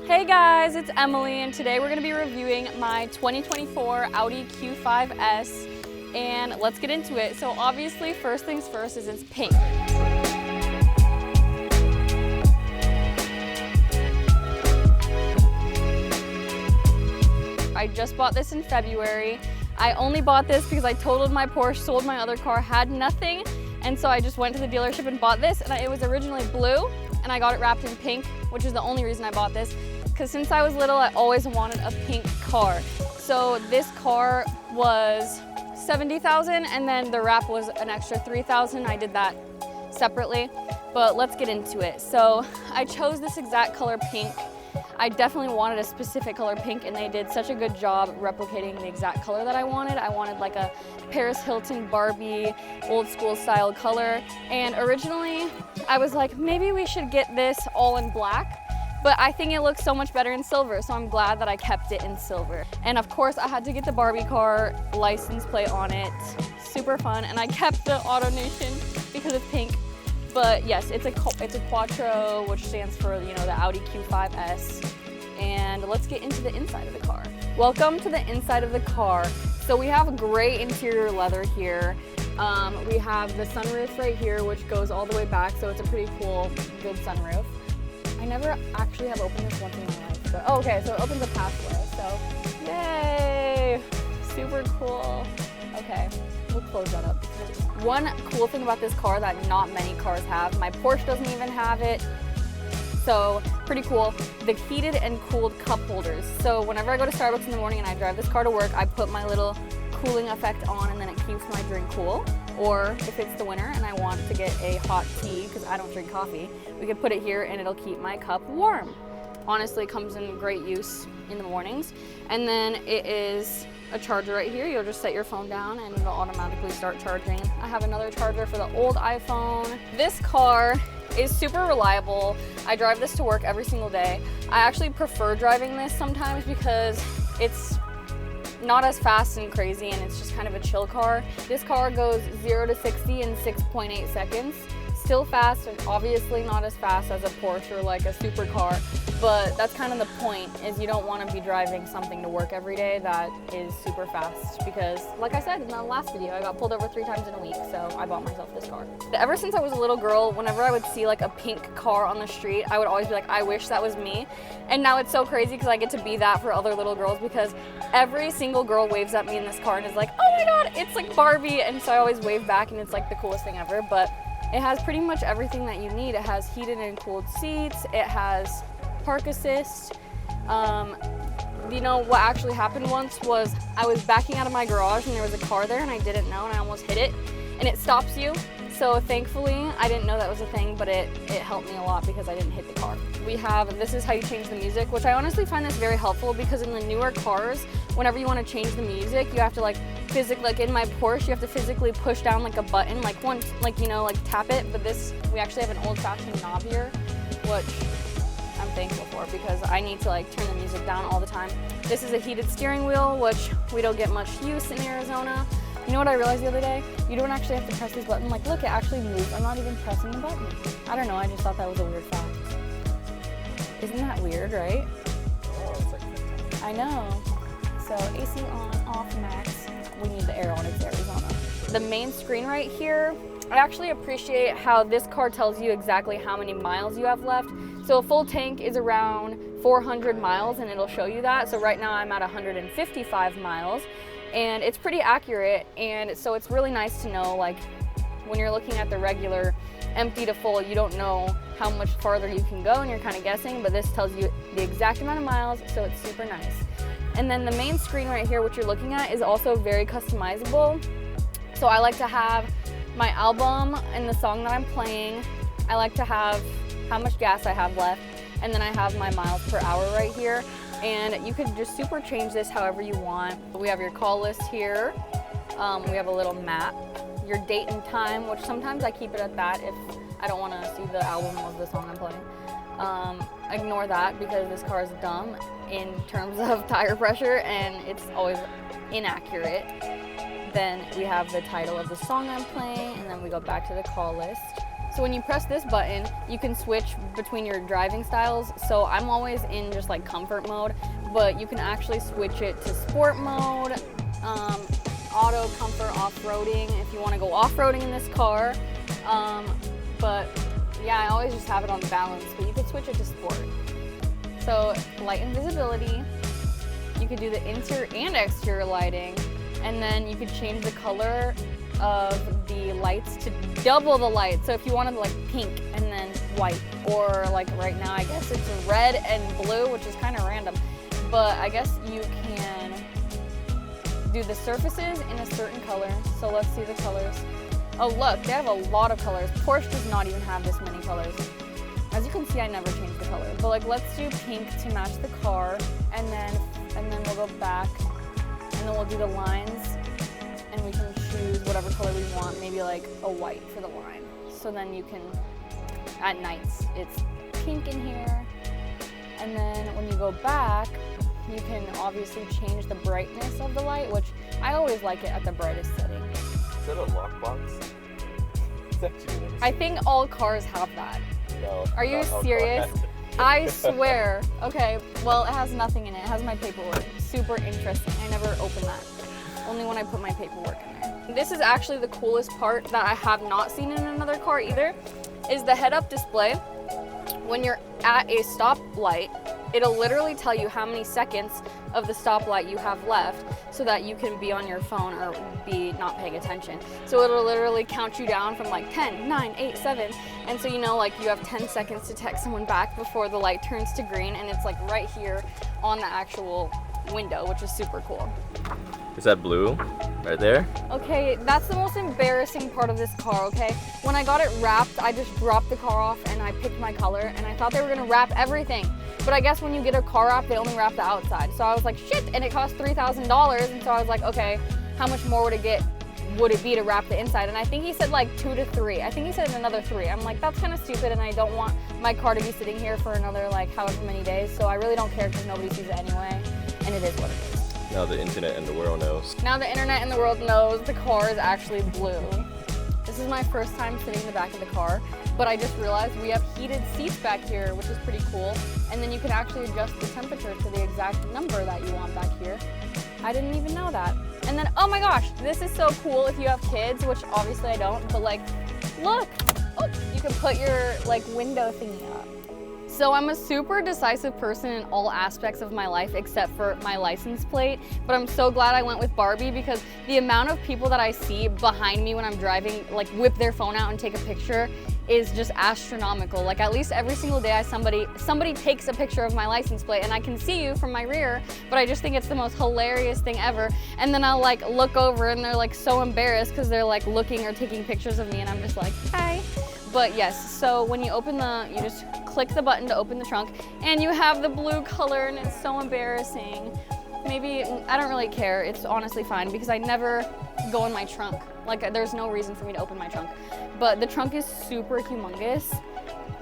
Hey guys, it's Emily, and today we're going to be reviewing my 2024 Audi Q5S, and let's get into it. So obviously, first things first is it's pink. I just bought this in February. I only bought this because I totaled my Porsche, sold my other car, had nothing, and so I just went to the dealership and bought this, and it was originally blue, and I got it wrapped in pink, which is the only reason I bought this. Because since I was little, I always wanted a pink car. So this car was $70,000, and then the wrap was an extra $3,000. I did that separately, but let's get into it. So I chose this exact color pink. I definitely wanted a specific color pink, and they did such a good job replicating the exact color that I wanted. I wanted like a Paris Hilton Barbie old school style color, and originally I was like, maybe we should get this all in black. But I think it looks so much better in silver, so I'm glad that I kept it in silver. And of course, I had to get the Barbie car license plate on it. Super fun, and I kept the AutoNation because it's pink. But yes, it's a Quattro, which stands for, you know, the Audi Q5S. And let's get into the inside of the car. Welcome to the inside of the car. So we have gray interior leather here. We have the sunroof right here, which goes all the way back, so it's a pretty cool, good sunroof. I never actually have opened this once in my life, but oh, okay, so it opens a pathway, so yay, super cool. Okay, we'll close that up. One cool thing about this car that not many cars have, my Porsche doesn't even have it, so pretty cool, the heated and cooled cup holders. So whenever I go to Starbucks in the morning and I drive this car to work, I put my little cooling effect on, and then it keeps my drink cool. Or if it's the winter and I want to get a hot tea, because I don't drink coffee, we could put it here and it'll keep my cup warm. Honestly, it comes in great use in the mornings. And then it is a charger right here. You'll just set your phone down and it'll automatically start charging. I have another charger for the old iPhone. This car is super reliable. I drive this to work every single day. I actually prefer driving this sometimes because it's not as fast and crazy, and it's just kind of a chill car. This car goes 0 to 60 in 6.8 seconds. Still fast, and obviously not as fast as a Porsche or like a supercar, but that's kind of the point, is you don't want to be driving something to work every day that is super fast, because like I said in the last video, I got pulled over 3 times in a week, so I bought myself this car. Ever since I was a little girl, whenever I would see like a pink car on the street, I would always be like, I wish that was me. And now it's so crazy because I get to be that for other little girls, because every single girl waves at me in this car and is like, oh my god, it's like Barbie, and so I always wave back, and it's like the coolest thing ever. But it has pretty much everything that you need. It has heated and cooled seats. It has park assist. You know, what actually happened once was I was backing out of my garage and there was a car there and I didn't know, and I almost hit it, and it stops you. So thankfully, I didn't know that was a thing, but it helped me a lot because I didn't hit the car. We have, this is how you change the music, which I honestly find this very helpful, because in the newer cars, whenever you want to change the music, you have to like physically, like in my Porsche, you have to physically push down like a button, like once, like, you know, like tap it. But this, we actually have an old-fashioned knob here, which I'm thankful for, because I need to like turn the music down all the time. This is a heated steering wheel, which we don't get much use in Arizona. You know what I realized the other day? You don't actually have to press this button. Like, look, it actually moves. I'm not even pressing the button. I don't know, I just thought that was a weird fact. Isn't that weird, right? I know. So AC on, off, max. We need the air on, it's Arizona. The main screen right here, I actually appreciate how this car tells you exactly how many miles you have left. So a full tank is around 400 miles, and it'll show you that. So right now I'm at 155 miles. And it's pretty accurate, and so it's really nice to know, like, when you're looking at the regular empty to full, you don't know how much farther you can go, and you're kind of guessing, but this tells you the exact amount of miles, so it's super nice. And then the main screen right here, what you're looking at, is also very customizable. So I like to have my album and the song that I'm playing. I like to have how much gas I have left, and then I have my miles per hour right here. And you could just super change this however you want. We have your call list here. We have a little map, your date and time, which sometimes I keep it at that if I don't want to see the album of the song I'm playing. Ignore that because this car is dumb in terms of tire pressure, and it's always inaccurate. Then we have the title of the song I'm playing, and then we go back to the call list. So when you press this button, you can switch between your driving styles. So I'm always in just like comfort mode, but you can actually switch it to sport mode, auto, comfort, off-roading if you want to go off-roading in this car. But yeah, I always just have it on balance, but you could switch it to sport. So light and visibility, you could do the interior and exterior lighting, and then you could change the color of the lights to double the light. So if you wanted like pink and then white, or like right now I guess it's red and blue, which is kind of random, but I guess you can do the surfaces in a certain color. So let's see the colors. Oh look, they have a lot of colors. Porsche does not even have this many colors. As you can see, I never change the color, but like let's do pink to match the car, and then we'll go back, and then we'll do the lines, and we can choose whatever color we want, maybe like a white for the line. So then you can, at nights, it's pink in here, and then when you go back, you can obviously change the brightness of the light, which I always like it at the brightest setting. Is that a lockbox? I think all cars have that. No. Are you serious? I swear. Okay, well, it has nothing in it. It has my paperwork. Super interesting. I never open that. Only when I put my paperwork in there. This is actually the coolest part that I have not seen in another car either, is the head-up display. When you're at a stoplight, it'll literally tell you how many seconds of the stoplight you have left so that you can be on your phone or be not paying attention. So it'll literally count you down from like 10, 9, 8, 7. And so you know, like you have 10 seconds to text someone back before the light turns to green, and it's like right here on the actual window, which is super cool. Is that blue right there? Okay, that's the most embarrassing part of this car, okay? When I got it wrapped, I just dropped the car off and I picked my color, and I thought they were gonna wrap everything. But I guess when you get a car wrap, they only wrap the outside. So I was like, shit, and it cost $3,000. And so I was like, okay, how much more would it be to wrap the inside? And I think he said like 2 to 3. I think he said another 3. I'm like, that's kind of stupid, and I don't want my car to be sitting here for another like however many days. So I really don't care because nobody sees it anyway, and it is what it is. Now the internet and the world knows. Now the internet and the world knows the car is actually blue. This is my first time sitting in the back of the car, but I just realized we have heated seats back here, which is pretty cool. And then you can actually adjust the temperature to the exact number that you want back here. I didn't even know that. And then, oh my gosh, this is so cool if you have kids, which obviously I don't, but like, look, oh, you can put your like window thingy up. So I'm a super decisive person in all aspects of my life except for my license plate, but I'm so glad I went with Barbie, because the amount of people that I see behind me when I'm driving like whip their phone out and take a picture is just astronomical. Like at least every single day somebody takes a picture of my license plate, and I can see you from my rear, but I just think it's the most hilarious thing ever. And then I'll like look over and they're like so embarrassed because they're like looking or taking pictures of me, and I'm just like, hi. But yes, so when you open you just click the button to open the trunk, and you have the blue color, and it's so embarrassing. Maybe, I don't really care. It's honestly fine because I never go in my trunk. Like there's no reason for me to open my trunk. But the trunk is super humongous.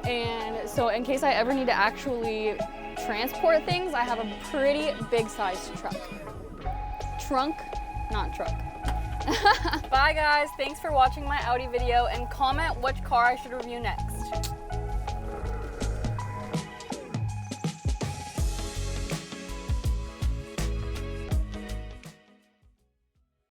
And so in case I ever need to actually transport things, I have a pretty big sized truck. Trunk, not truck. Bye guys, thanks for watching my Audi video, and comment which car I should review next.